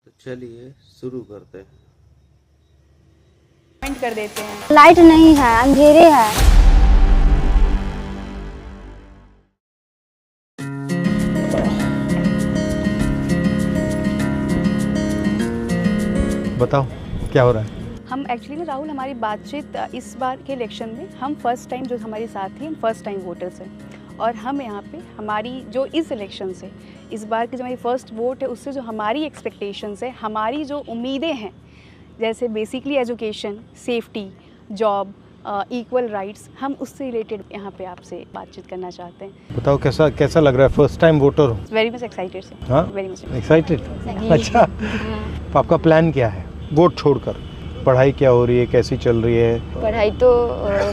तो चलिए शुरू करते हैं। कमेंट कर देते हैं। लाइट नहीं है, अंधेरे है। बताओ क्या हो रहा है? हम एक्चुअली ना राहुल, हमारी बातचीत इस बार के इलेक्शन में हम फर्स्ट टाइम जो हमारे साथ थी, हम फर्स्ट टाइम वोटर्स हैं और हम यहाँ पे हमारी जो इस इलेक्शन से इस बार की जो हमारी फर्स्ट वोट है उससे जो हमारी एक्सपेक्टेशंस है, हमारी जो उम्मीदें हैं, जैसे basically education, safety, job, equal rights, हम उससे रिलेटेड यहाँ पे आपसे बातचीत करना चाहते हैं। बताओ कैसा लग रहा है? फर्स्ट टाइम वोटर हो? Very much excited sir. हाँ, वेरी मच एक्साइटेड। अच्छा, तो आपका प्लान क्या है वोट छोड़कर? पढ़ाई क्या हो रही है, कैसी चल रही है? पढ़ाई तो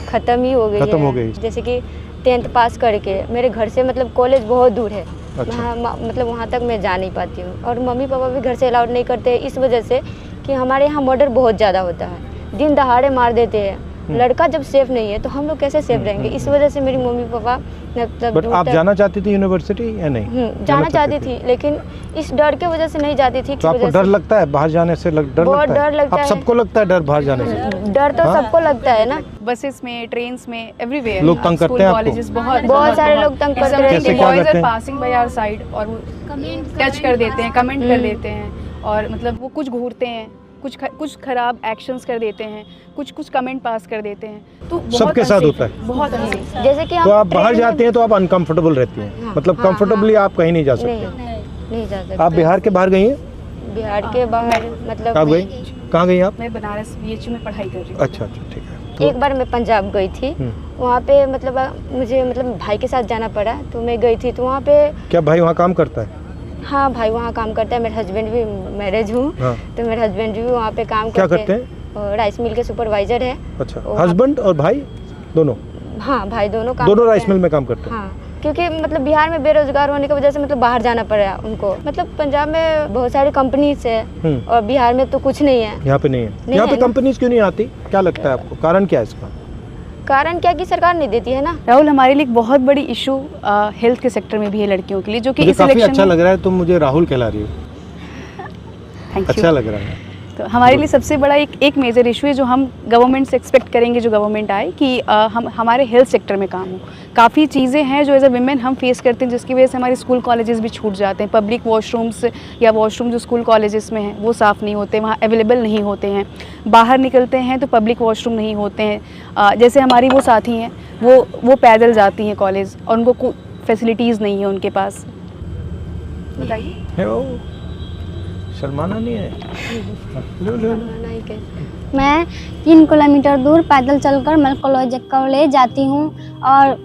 ख़त्म ही हो गई खत्म है। हो गई। जैसे कि 10th पास करके मेरे घर से मतलब कॉलेज बहुत दूर है। अच्छा। मतलब वहाँ तक मैं जा नहीं पाती हूँ और मम्मी पापा भी घर से अलाउड नहीं करते इस वजह से कि हमारे यहाँ मर्डर बहुत ज़्यादा होता है, दिन दहाड़े मार देते हैं। लड़का जब सेफ नहीं है तो हम लोग कैसे सेफ रहेंगे? इस वजह से मेरी मम्मी पापा मतलब बट आप जाना चाहती थी यूनिवर्सिटी या नहीं? जाना चाहती थी, लेकिन इस डर के वजह से नहीं जाती थी। तो आपको डर लगता है बाहर जाने से? बहुत डर लगता है। आप सबको लगता है डर बाहर जाने से? डर तो सबको लगता है ना। बसेस में, ट्रेन्स में, एवरीवेयर लोग तंग करते हैं आपको? कॉलेजेस बहुत सारे लोग तंग करते हैं। कैसे क्या करते हैं? पासिंग बाय आवर साइड और वो टच कर देते हैं, कमेंट कर देते हैं और मतलब वो कुछ घूरते हैं, कुछ खराब एक्शंस कर देते हैं, कुछ कमेंट पास कर देते हैं। तो सबके साथ होता है? बहुत अनसेफ। जैसे कि तो आप बाहर जाती हैं तो आप अनकंफर्टेबल रहती हैं? हाँ, मतलब हाँ, कंफर्टेबली आप कहीं नहीं जा सकते? नहीं जा सकते। आप बिहार के बाहर गई हैं? बिहार के बाहर मतलब कब गई? कहाँ गई आप? मैं बनारस BHU में पढ़ाई कर रही हूँ। अच्छा, ठीक है। एक बार मैं पंजाब गई थी, वहाँ पे मतलब मुझे मतलब भाई के साथ जाना पड़ा तो मैं गई थी। तो वहाँ पे क्या भाई वहाँ काम करता है? हाँ, भाई वहाँ काम करता है। मेरे हस्बैंड भी मैरिज हूँ। हाँ। तो मेरे हस्बैंड भी वहाँ पे काम क्या करते हैं? राइस मिल के सुपरवाइजर है। अच्छा, हस्बैंड और भाई दोनों? हाँ, भाई दोनों राइस मिल में काम करते हैं? हाँ, क्योंकि मतलब बिहार में बेरोजगार होने की वजह से मतलब बाहर जाना पड़ा उनको। मतलब पंजाब में बहुत सारी कंपनीज है और बिहार में तो कुछ नहीं है। यहाँ पे नहीं है। यहाँ पे कंपनीज क्यों नहीं आती? क्या लगता है आपको, कारण क्या है इसका? कारण क्या कि सरकार नहीं देती है ना। राहुल, हमारे लिए एक बहुत बड़ी इशू हेल्थ के सेक्टर में भी है लड़कियों के लिए, जो कि इस काफी इलेक्शन अच्छा लग रहा है। तुम मुझे राहुल कहला रही हो, थैंक अच्छा यू। लग रहा है। तो हमारे लिए सबसे बड़ा एक मेजर इशू है जो हम गवर्नमेंट से एक्सपेक्ट करेंगे, जो गवर्नमेंट आए, कि हम हमारे हेल्थ सेक्टर में काम हो। काफ़ी चीज़ें हैं जो एज अ विमेन हम फेस करते हैं, जिसकी वजह से हमारे स्कूल कॉलेजेस भी छूट जाते हैं। पब्लिक वॉशरूम्स या वॉशरूम जो स्कूल कॉलेजेस में हैं वो साफ़ नहीं होते, वहाँ अवेलेबल नहीं होते हैं। बाहर निकलते हैं तो पब्लिक वॉशरूम नहीं होते हैं। जैसे हमारी वो साथी हैं, वो पैदल जाती हैं कॉलेज और उनको फैसिलिटीज़ नहीं है उनके पास। बताइए। शर्माना नहीं है? मैं 3 किलोमीटर दूर पैदल चलकर मैं कॉलेज जाती हूँ और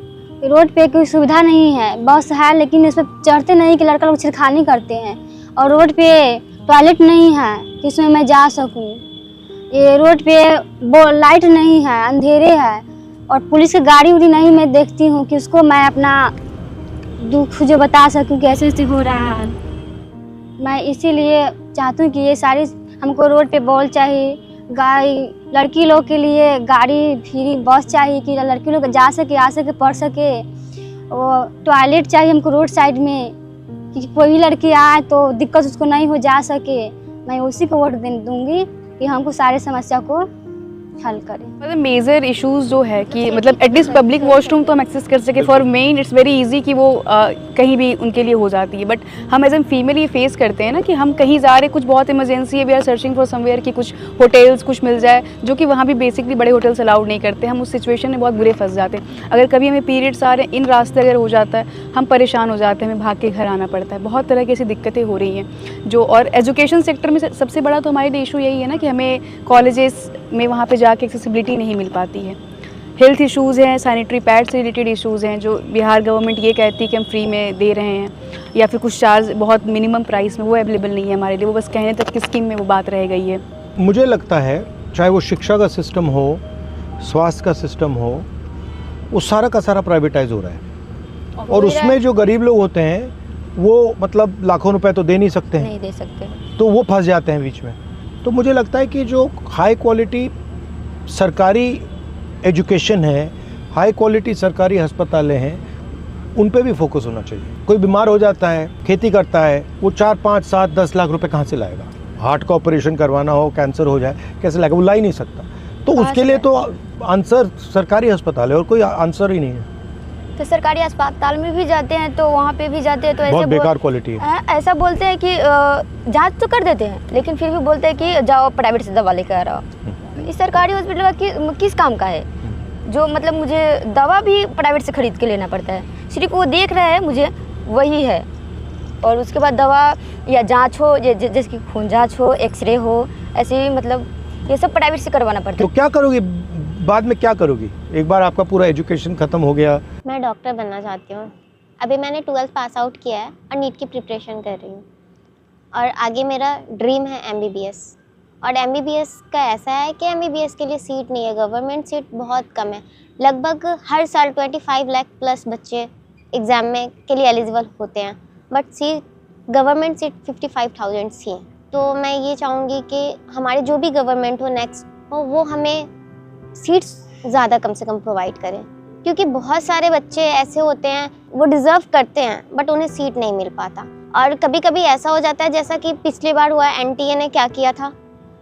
रोड पे कोई सुविधा नहीं है। बस है लेकिन इस पर चढ़ते नहीं कि लड़का लोग छिड़खानी करते हैं और रोड पे टॉयलेट नहीं है कि इसमें मैं जा सकूँ। ये रोड पे वो लाइट नहीं है, अंधेरे है और पुलिस की गाड़ी उड़ी नहीं मैं देखती हूँ कि उसको मैं अपना दुख जो बता सकूँ कि ऐसे हो रहा है। मैं इसीलिए चाहती हूँ कि ये सारी हमको रोड पे बॉल चाहिए, लड़की लोग के लिए गाड़ी फ्री बस चाहिए कि लड़की लोग जा सके, आ सके, पढ़ सके। और टॉयलेट चाहिए हमको रोड साइड में कि कोई भी लड़की आए तो दिक्कत उसको नहीं हो जा सके। मैं उसी को वोट दूंगी कि हमको सारे समस्या को हल करें। मतलब मेजर इश्यूज जो है कि मतलब एटलीस्ट पब्लिक वॉशरूम तो हम एक्सेस कर सके। For main it's very easy कि वो कहीं भी उनके लिए हो जाती है, बट हम एज एन फीमेल ये फेस करते हैं ना कि हम कहीं जा रहे, कुछ बहुत इमरजेंसी है, we are searching for somewhere कि कुछ होटल्स कुछ मिल जाए, जो कि वहाँ भी बेसिकली बड़े होटल्स अलाउड नहीं करते। हम उस सिचुएशन में बहुत बुरे फंस जाते हैं। अगर कभी हमें पीरियड्स आ रहे हैं, इन रास्ते अगर हो जाता है, हम परेशान हो जाते हैं, हमें भाग के घर आना पड़ता है। बहुत तरह की ऐसी दिक्कतें हो रही हैं जो, और एजुकेशन सेक्टर में सबसे बड़ा तो हमारे लिए इशू यही है ना कि हमें कॉलेजेस में वहाँ पे जाके एक्सेसिबिलिटी नहीं मिल पाती है। हेल्थ इश्यूज़ हैं, सैनिटरी पैड से रिलेटेड इश्यूज़ हैं जो बिहार गवर्नमेंट ये कहती है कि हम फ्री में दे रहे हैं, या फिर कुछ चार्ज बहुत मिनिमम प्राइस में, वो अवेलेबल नहीं है हमारे लिए। वो बस कहने तक की स्कीम में वो बात रह गई है। मुझे लगता है चाहे वो शिक्षा का सिस्टम हो, स्वास्थ्य का सिस्टम हो, वो सारा का सारा प्राइवेटाइज हो रहा है और उसमें जो गरीब लोग होते हैं वो मतलब लाखों रुपए तो दे नहीं सकते हैं, नहीं दे सकते, तो वो फंस जाते हैं बीच में। तो मुझे लगता है कि जो हाई क्वालिटी सरकारी एजुकेशन है, हाई क्वालिटी सरकारी अस्पतालें हैं, उन पे भी फोकस होना चाहिए। कोई बीमार हो जाता है, खेती करता है, वो 4, 5, 7, 10 लाख रुपए कहाँ से लाएगा? हार्ट का ऑपरेशन करवाना हो, कैंसर हो जाए, कैसे लगेगा? वो ला ही नहीं सकता। तो उसके लिए तो आंसर सरकारी अस्पताल है और कोई आंसर ही नहीं है। तो सरकारी अस्पताल में भी जाते हैं तो वहाँ पे भी जाते हैं तो बहुत ऐसे बेकार क्वालिटी है। ऐसा बोलते हैं कि जांच तो कर देते हैं लेकिन फिर भी बोलते हैं कि जाओ प्राइवेट से दवा लेकर आओ। इस सरकारी हॉस्पिटल का किस काम का है जो मतलब मुझे दवा भी प्राइवेट से खरीद के लेना पड़ता है। सिर्फ वो देख रहा है मुझे वही है और उसके बाद दवा या जांच हो जैसे कि खून जांच हो, एक्सरे हो, ऐसे ही मतलब ये सब प्राइवेट से करवाना पड़ता तो है। क्या करोगी बाद में, क्या करोगी एक बार आपका पूरा एजुकेशन खत्म हो गया? मैं डॉक्टर बनना चाहती हूँ। अभी मैंने 12th पास आउट किया है और नीट की प्रिपरेशन कर रही हूँ और आगे मेरा ड्रीम है MBBS। और MBBS का ऐसा है कि MBBS के लिए सीट नहीं है, गवर्नमेंट सीट बहुत कम है। लगभग हर साल 25 लाख प्लस बच्चे एग्ज़ाम में के लिए एलिजिबल होते हैं बट सीट गवर्नमेंट सीट 55,000 सी हैं। तो मैं ये चाहूँगी कि हमारे जो भी गवर्नमेंट हो नेक्स्ट हो वो हमें सीट्स ज़्यादा कम से कम प्रोवाइड करें क्योंकि बहुत सारे बच्चे ऐसे होते हैं वो डिज़र्व करते हैं बट उन्हें सीट नहीं मिल पाता। और कभी कभी ऐसा हो जाता है जैसा कि पिछली बार हुआ NTA ने क्या किया था,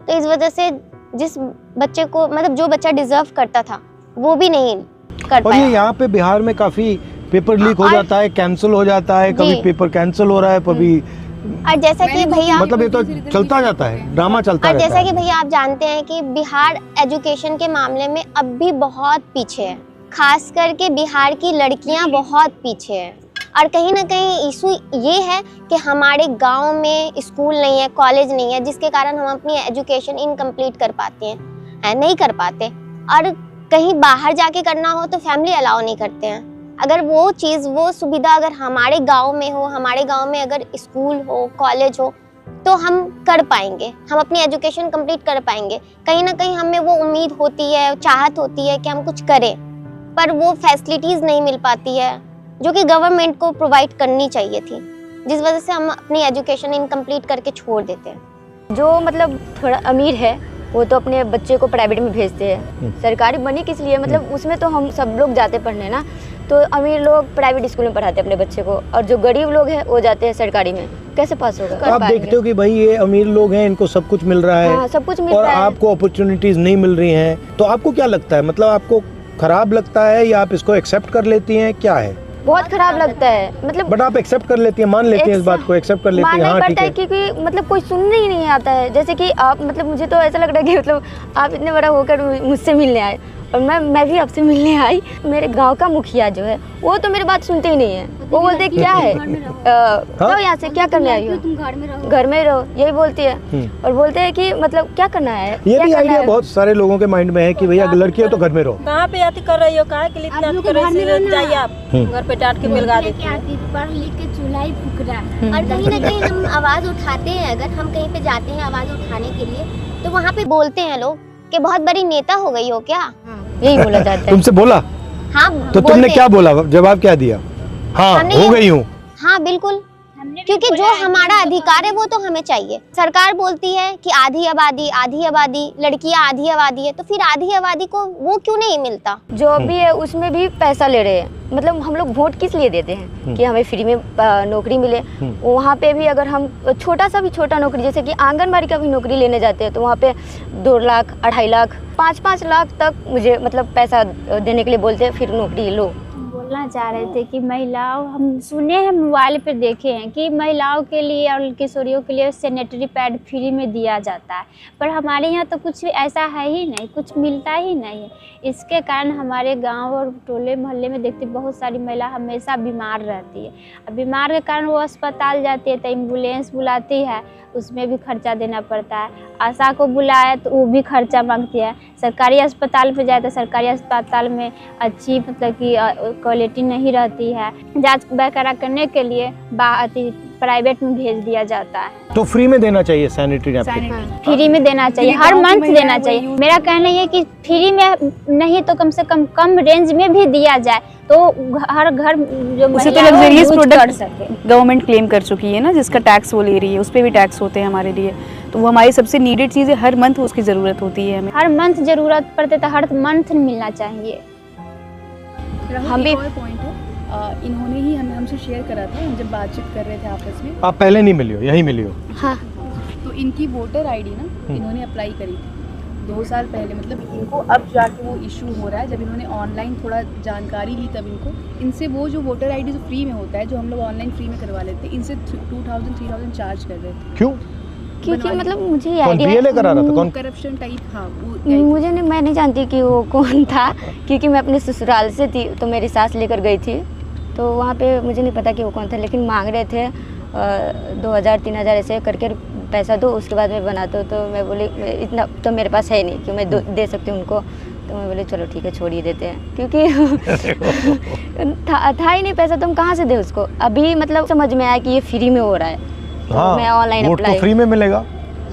तो इस वजह से जिस बच्चे को मतलब जो बच्चा डिज़र्व करता था वो भी नहीं कर और पाया। ये यहाँ पे बिहार में काफ़ी पेपर लीक हो जाता है, कैंसिल हो जाता है, कभी जी। पेपर कैंसिल हो रहा है, कभी और जैसा कि भैया मतलब ये तो चलता जाता है, ड्रामा चलता और रहता जैसा है। कि भैया आप जानते हैं कि बिहार एजुकेशन के मामले में अब भी बहुत पीछे है, खास करके बिहार की लड़कियां बहुत पीछे हैं। और कहीं ना कहीं इशू ये है कि हमारे गांव में स्कूल नहीं है, कॉलेज नहीं है, जिसके कारण हम अपनी एजुकेशन इनकम्प्लीट कर पाते हैं, नहीं कर पाते। और कहीं बाहर जाके करना हो तो फैमिली अलाउ नहीं करते हैं। अगर वो चीज़ वो सुविधा अगर हमारे गांव में हो, हमारे गांव में अगर स्कूल हो, कॉलेज हो तो हम कर पाएंगे, हम अपनी एजुकेशन कंप्लीट कर पाएंगे। कहीं ना कहीं हमें वो उम्मीद होती है, चाहत होती है कि हम कुछ करें पर वो फैसिलिटीज़ नहीं मिल पाती है जो कि गवर्नमेंट को प्रोवाइड करनी चाहिए थी, जिस वजह से हम अपनी एजुकेशन इनकम्प्लीट करके छोड़ देते हैं। जो मतलब थोड़ा अमीर है वो तो अपने बच्चे को प्राइवेट में भेजते हैं। सरकारी बनी किस लिए, मतलब उसमें तो हम सब लोग जाते पढ़ने ना, तो अमीर लोग प्राइवेट स्कूल में पढ़ाते हैं अपने बच्चे को और जो गरीब लोग हैं वो जाते हैं सरकारी में। कैसे पास होगा? आप देखते हो कि भाई ये अमीर लोग हैं, इनको सब कुछ मिल रहा है, हाँ, सब कुछ मिल और रहा है। आपको अपॉर्चुनिटीज नहीं मिल रही हैं, तो आपको क्या लगता है, मतलब आपको खराब लगता है या आप इसको एक्सेप्ट कर लेती हैं, क्या है? बहुत खराब लगता है, मतलब बट आप एक्सेप्ट कर लेती हैं, मान लेती हैं इस बात को, एक्सेप्ट कर लेती हैं, मानना हाँ ठीक पड़ता है है। क्योंकि मतलब कोई सुनने ही नहीं आता है। जैसे कि आप मतलब मुझे तो ऐसा लग रहा है कि मतलब आप इतने बड़ा होकर मुझसे मिलने आए और मैं भी आपसे मिलने आई। मेरे गांव का मुखिया जो है वो तो मेरी बात सुनते ही नहीं है। वो बोलते हैं क्या है, जाओ यहाँ से, क्या करने आई हो, तुम घर में रहो। घर में रहो, यही बोलती है। और बोलते हैं कि मतलब क्या करना है, ये क्या भी करना आइडिया है? बहुत सारे लोगों के माइंड में है कि भैया लड़की है तो घर में रहो। कहाँ पे अति कर रही हो, काहे के लिए इतना अति कर रही हो? जाइए आप घर पे डांट के मिलगा देती है। पढ़ लिख के चूल्हा ही फूक रहा है। और कहीं ना कहीं हम आवाज़ उठाते हैं, अगर हम कहीं पे जाते हैं आवाज़ उठाने के लिए तो वहाँ पे बोलते हैं लोग कि बहुत बड़ी नेता हो गई हो क्या। यही बोला जाता है। तुमसे बोला हाँ तो तुमने बोलते क्या हैं। बोला, जवाब क्या दिया? हाँ हमने हो ये- गई हूँ। हाँ बिल्कुल, क्योंकि जो हमारा अधिकार है वो तो हमें चाहिए। सरकार बोलती है कि आधी आबादी, लड़कियां आधी आबादी है, तो फिर आधी आबादी को वो क्यों नहीं मिलता? जो भी है उसमें भी पैसा ले रहे हैं। मतलब हम लोग वोट किस लिए देते हैं कि हमें फ्री में नौकरी मिले। वहाँ पे भी अगर हम छोटा सा भी छोटा नौकरी, जैसे कि आंगनबाड़ी का भी नौकरी लेने जाते हैं तो वहाँ पे 2 लाख, 2.5 लाख, 5-5 लाख तक मुझे मतलब पैसा देने के लिए बोलते हैं, फिर नौकरी लो। बोलना चाह रहे थे कि महिलाओं, हम सुने हैं, मोबाइल पर देखे हैं कि महिलाओं के लिए और किशोरियों के लिए सैनिटरी पैड फ्री में दिया जाता है, पर हमारे यहाँ तो कुछ ऐसा है ही नहीं, कुछ मिलता ही नहीं है। इसके कारण हमारे गांव और टोले मोहल्ले में देखते बहुत सारी महिला हमेशा बीमार रहती है। अब बीमार के कारण वो अस्पताल जाती है तो एम्बुलेंस बुलाती है, उसमें भी खर्चा देना पड़ता है। आशा को बुलाया तो वो भी खर्चा मांगती है। सरकारी अस्पताल पे जाए तो सरकारी अस्पताल में अच्छी मतलब कि क्वालिटी नहीं रहती है। जांच वगैरह करने के लिए प्राइवेट में भेज दिया जाता है। तो फ्री में देना चाहिए सैनिटरी नैपकिन, फ्री में देना चाहिए, हर मंथ देना चाहिए। मेरा कहना ये कि फ्री में नहीं तो कम से कम रेंज में भी दिया जाए तो हर घर जो उसे तो महिला है, वो लग्जरियस यूज कर प्रोडक्ट सके। गवर्नमेंट क्लेम कर चुकी है ना, जिसका टैक्स वो ले रही है, उस पर भी टैक्स होते हैं हमारे लिए, तो वो हमारी सबसे नीडेड चीज़ है। हर मंथ उसकी ज़रूरत होती है हमें। हर मंथ जरूरत पड़ते तो हर मंथ मिलना चाहिए। हम भी पॉइंट है, इन्होंने ही हमसे शेयर करा था, हम जब बातचीत कर रहे थे आपस में। आप पहले नहीं मिली हो, यही मिली हो? हाँ, तो इनकी वोटर आईडी ना इन्होंने अप्लाई करी थी 2 साल पहले, मतलब इनको अब जाके वो इशू हो रहा है। जब इन्होंने ऑनलाइन थोड़ा जानकारी ली तब इनको इनसे वो जो वोटर आईडी जो फ्री में होता है, जो हम लोग ऑनलाइन फ्री में करवा लेते हैं, इनसे 2000-3000 चार्ज कर रहे थे। क्यों? क्योंकि मतलब मुझे कौन आइडिया बीएलए करा रहा था? कौन? करप्शन टाइप, हाँ मुझे नहीं, मैं नहीं जानती कि वो कौन था, क्योंकि मैं अपने ससुराल से थी तो मेरी सास लेकर गई थी, तो वहाँ पे मुझे नहीं पता कि वो कौन था, लेकिन मांग रहे थे 2000-3000 ऐसे करके पैसा दो, उसके बाद मैं बनाता हूँ। तो मैं बोली इतना तो मेरे पास है नहीं कि मैं दे सकती हूँ उनको, तो मैं बोली चलो ठीक है छोड़ ही देते हैं, क्योंकि था ही नहीं पैसा, तो हम कहाँ से दें उसको। अभी मतलब समझ में आया कि ये फ्री में हो रहा है, तो मैं ऑनलाइन वोट तो अप्लाई। फ्री में मिलेगा,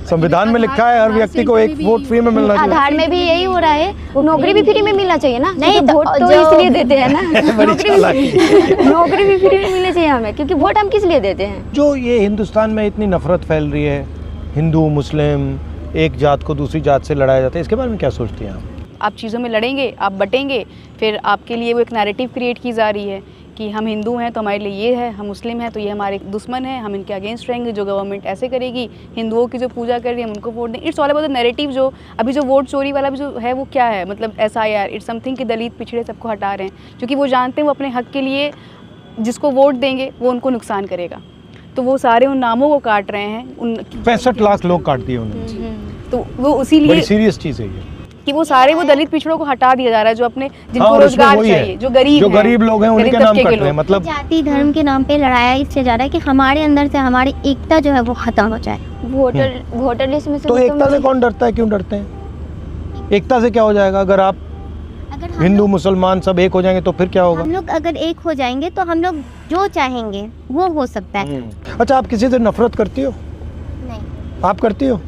संविधान में लिखा है हर व्यक्ति को एक वोट फ्री में मिलना चाहिए। आधार में भी यही हो रहा है, नौकरी भी फ्री में मिलना चाहिए ना। नहीं, तो वोट तो इसलिए देते हैं ना, नौकरी भी फ्री में मिलनी चाहिए हमें, क्योंकि वोट हम किस लिए देते हैं। जो ये हिंदुस्तान में इतनी नफरत फैल रही है, हिंदू मुस्लिम एक जात को दूसरी जात से लड़ाया जाता है, इसके बारे में क्या सोचती हैं आप? आप चीज़ों में लड़ेंगे, आप बटेंगे, फिर आपके लिए वो एक नैरेटिव क्रिएट की जा रही है कि हम हिंदू हैं तो हमारे लिए ये है, हम मुस्लिम हैं तो ये हमारे दुश्मन हैं, हम इनके अगेंस्ट रहेंगे, जो गवर्नमेंट ऐसे करेगी, हिंदुओं की जो पूजा कर रही है हम उनको वोट देंगे। It's all about the narrative. जो अभी जो वोट चोरी वाला भी जो है वो क्या है, मतलब SIR इट्स समथिंग कि दलित पिछड़े सबको हटा रहे हैं, क्योंकि वो जानते हैं वो अपने हक के लिए जिसको वोट देंगे वो उनको नुकसान करेगा, तो वो सारे उन नामों को काट रहे हैं। उन 65 लाख लोग काट दिए उन्होंने, तो वो उसी लिए बड़ी सीरियस चीज़ है ये कि वो सारे वो दलित पिछड़ों को हटा दिया जा रहा है, जो अपने जिनको और उसमें रोजगार वही है, चाहिए, जो गरीब लोग हैं उनके गरीब नाम तबके कट के रहे हैं। लोग। मतलब जाति धर्म के नाम पे लड़ाया इससे जा रहा है कि हमारे अंदर से हमारी एकता जो है वो खत्म हो जाए। वोटर लिस्ट में से तो एकता से कौन डरता है? क्यों डरते हैं? एकता से क्या हो जाएगा? अगर आप अगर हिंदू मुसलमान सब एक हो जाएंगे तो फिर क्या होगा? हम लोग अगर एक हो जाएंगे तो हम लोग जो चाहेंगे वो हो सकता है। अच्छा, आप किसी से नफरत करती हो? नहीं। आप करती हो?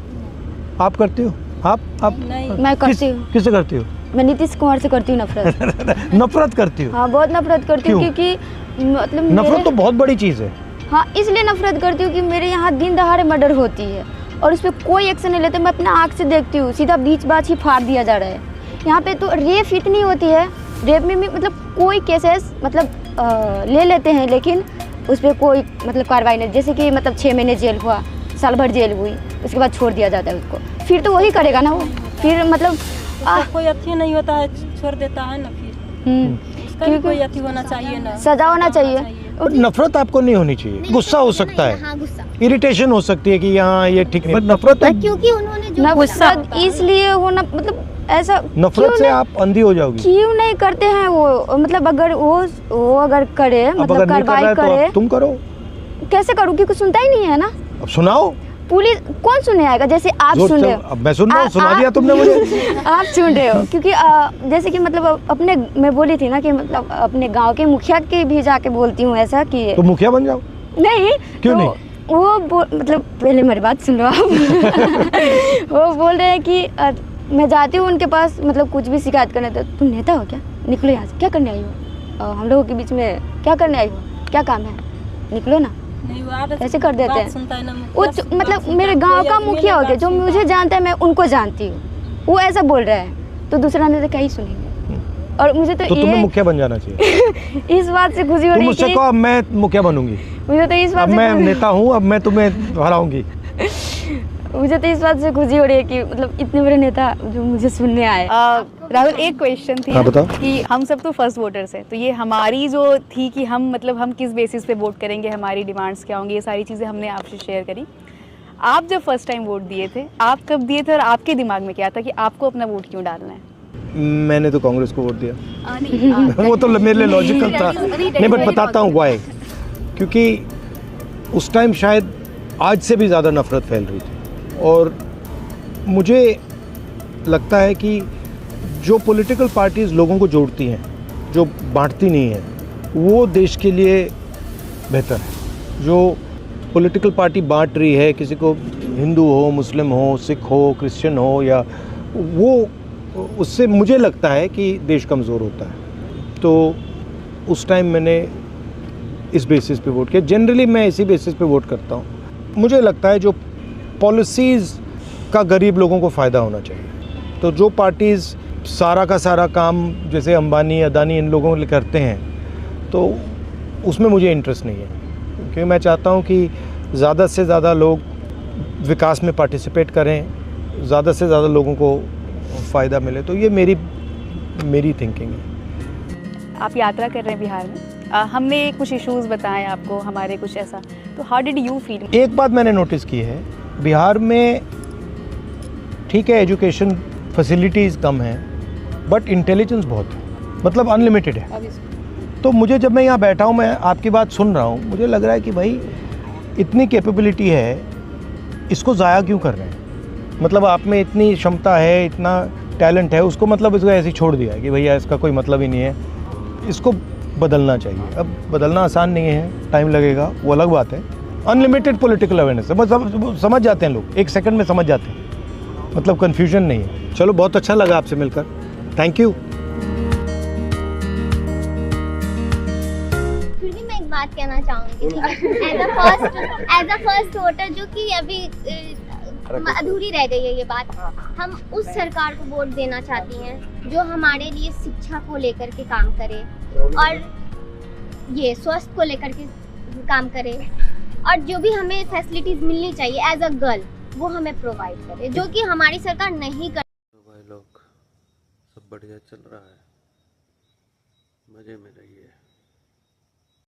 आप करती हो? आप मैं करती हूँ। किससे करती हो? मैं नीतीश कुमार से करती हूँ नफरत। नफरत करती हो? हाँ बहुत नफरत करती हूँ, क्यों? क्योंकि मतलब नफरत तो बहुत बड़ी चीज़ है। हाँ इसलिए नफरत करती हूँ कि मेरे यहाँ दिन दहाड़े मर्डर होती है और उस पर कोई एक्शन नहीं लेते। मैं अपना आँख से देखती हूँ, सीधा बीच बाच ही फाड़ दिया जा रहा है। यहाँ पे तो रेप इतनी होती है, रेप में भी मतलब कोई केसेस मतलब ले लेते हैं, लेकिन उस पर कोई मतलब कार्रवाई नहीं। जैसे कि मतलब 6 महीने जेल हुआ, साल भर जेल हुई, उसके बाद छोड़ दिया जाता है उसको, फिर तो वही करेगा ना वो, फिर मतलब कोई अच्छी नहीं होता है, छोड़ देता है ना, फिर उसका भी कोई अच्छी होना चाहिए ना, सजा होना चाहिए। और नफरत आपको नहीं होनी चाहिए। गुस्सा हो सकता है, हाँ, गुस्सा। इरिटेशन हो सकती है कि यहाँ ये ठीक नहीं, नफरत है। क्योंकि उन्होंने जो नफरत इसलिए होना मतलब ऐसा नफरत से आप अंधी हो जाओगी। क्यों नहीं करते हैं वो, मतलब अगर वो अगर करे, अब मतलब अगर नहीं कर रहा कार्रवाई है तो करे, अब तुम करो। कैसे करूँ? क्योंकि सुनता ही नहीं है ना। अब सुनाओ। पुलिस कौन सुने आएगा? जैसे आप सुन रहे हो, अब मैं सुन रहा हूँ, सुना दिया तुमने मुझे। आप सुन रहे हो, क्योंकि जैसे कि मतलब अपने मैं बोली थी ना कि मतलब अपने गांव के मुखिया के भी जाके बोलती हूँ ऐसा कि तो मुखिया बन जाओ। नहीं क्यों तो नहीं? वो मतलब पहले मेरी बात सुन लो आप। वो बोल रहे हैं कि मैं जाती हूँ उनके पास, मतलब कुछ भी शिकायत करने, तो तुम नेता हो क्या? निकलो यहाँ से, क्या करने आई हो? हम लोगों के बीच में क्या करने आई हो? क्या काम है? निकलो ना। ऐसे कर देते हैं। वो मतलब मेरे गांव का मुखिया हो गया, जो मुझे जानता है मैं उनको जानती हूँ, वो ऐसा बोल रहा है, तो दूसरा ने तो क्या ही सुनेंगे। और मुझे तो तुम्हें मुखिया बन जाना चाहिए। इस बात से खुशी हो रही है। मुझसे कहो अब मैं मुखिया बनूंगी। मुझे तो इस बात अब मैं नेता हूँ, अब मैं तुम्हें हराऊंगी। मुझे तो इस बात से खुशी हो रही है कि मतलब इतने बड़े नेता जो मुझे सुनने आए। राहुल, एक क्वेश्चन थी। हाँ, बताओ। कि हम सब तो फर्स्ट वोटर्स हैं, तो ये हमारी जो थी कि हम मतलब हम किस बेसिस पे वोट करेंगे, हमारी डिमांड्स क्या होंगी, ये सारी चीज़ें हमने आपसे शेयर करी। आप जब फर्स्ट टाइम वोट दिए थे, आप कब दिए थे और आपके दिमाग में क्या था कि आपको अपना वोट क्यों डालना है? मैंने तो कांग्रेस को वोट दिया। वो तो मेरे लिए लॉजिकल था। नहीं, बट बताता हूँ व्हाई। क्योंकि उस टाइम शायद आज से भी ज़्यादा नफरत फैल रही थी, और मुझे लगता है कि जो पॉलिटिकल पार्टीज़ लोगों को जोड़ती हैं, जो बांटती नहीं हैं, वो देश के लिए बेहतर है। जो पॉलिटिकल पार्टी बांट रही है, किसी को हिंदू हो, मुस्लिम हो, सिख हो, क्रिश्चियन हो, या वो, उससे मुझे लगता है कि देश कमज़ोर होता है। तो उस टाइम मैंने इस बेसिस पे वोट किया। जनरली मैं इसी बेसिस पे वोट करता हूँ। मुझे लगता है जो पॉलिसीज़ का गरीब लोगों को फ़ायदा होना चाहिए। तो जो पार्टीज़ सारा का सारा काम जैसे अंबानी, अदानी, इन लोगों के करते हैं, तो उसमें मुझे इंटरेस्ट नहीं है। क्योंकि मैं चाहता हूँ कि ज़्यादा से ज़्यादा लोग विकास में पार्टिसिपेट करें, ज़्यादा से ज़्यादा लोगों को फ़ायदा मिले। तो ये मेरी थिंकिंग है। आप यात्रा कर रहे हैं बिहार में, हमने कुछ इश्यूज़ बताए आपको, हमारे कुछ ऐसा, तो हाउ डिड यू फील? एक बात मैंने नोटिस की है, बिहार में ठीक है एजुकेशन फैसिलिटीज़ कम हैं, बट इंटेलिजेंस बहुत है, मतलब अनलिमिटेड है। तो मुझे जब मैं यहाँ बैठा हूँ, मैं आपकी बात सुन रहा हूँ, मुझे लग रहा है कि भाई इतनी कैपेबिलिटी है, इसको ज़ाया क्यों कर रहे हैं? मतलब आप में इतनी क्षमता है, इतना टैलेंट है, उसको मतलब इसको ऐसे ही छोड़ दिया है कि भैया इसका कोई मतलब ही नहीं है, इसको बदलना चाहिए। अब बदलना आसान नहीं है, टाइम लगेगा, वो अलग बात है। अनलिमिटेड पॉलिटिकल अवेयरनेस है, बस समझ जाते हैं लोग, 1 सेकंड में समझ जाते हैं, मतलब कन्फ्यूजन नहीं है। चलो, बहुत अच्छा लगा आपसे मिलकर, थैंक यू। फिर भी मैं एक बात कहना चाहूँगी, एज अ फर्स्ट वोटर, जो कि अभी अधूरी रह गई है ये बात। हम उस सरकार को वोट देना चाहती हैं जो हमारे लिए शिक्षा को लेकर के काम करे और ये स्वास्थ्य को लेकर के काम करे, और जो भी हमें फैसिलिटीज मिलनी चाहिए एज अ गर्ल वो हमें प्रोवाइड करे, जो कि हमारी सरकार नहीं कर। तो भाई लोग, सब बढ़िया चल रहा है, मज़े में रहिए।